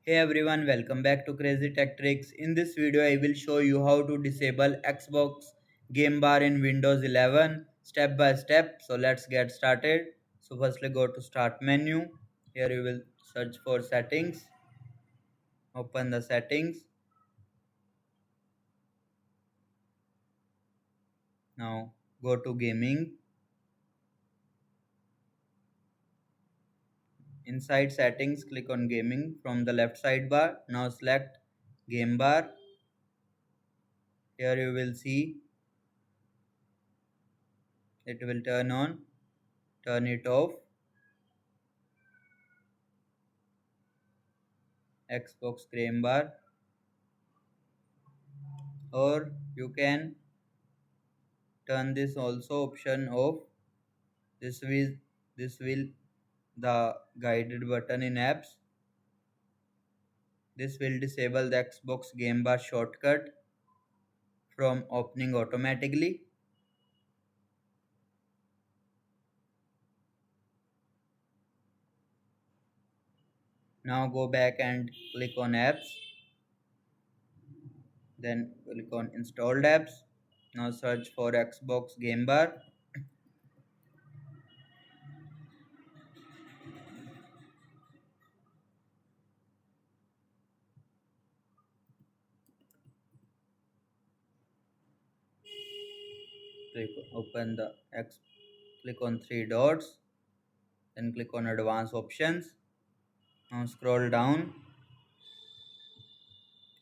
Hey everyone, welcome back to Crazy Tech Tricks. In this video, I will show you how to disable Xbox Game Bar in Windows 11 step by step. So let's get started. So firstly go to Start menu. Here you will search for Settings. Open the Settings. Now go to Gaming. Inside Settings, click on Gaming from the left sidebar. Now select Game Bar. Here you will see it will turn on. Turn it off. Xbox Game Bar, or you can turn this also option off. This will the guided button in apps. This will disable the Xbox Game Bar shortcut from opening automatically. Now go back and click on apps, then click on installed apps. Now search for Xbox Game Bar. Open the X, click on three dots, then click on advanced options. Now scroll down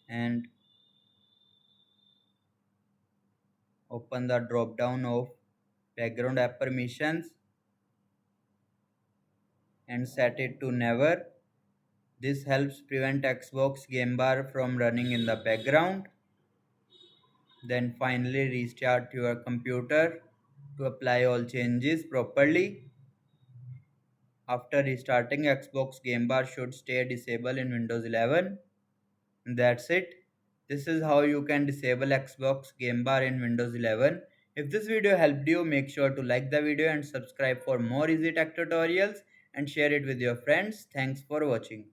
and open the drop down of background app permissions and set it to never. This helps prevent Xbox Game Bar from running in the background. Then finally restart your computer to apply all changes properly. After restarting, Xbox Game Bar should stay disabled in Windows 11. That's it. This is how you can disable Xbox Game Bar in Windows 11. If this video helped you, make sure to like the video and subscribe for more easy tech tutorials and share it with your friends. Thanks for watching.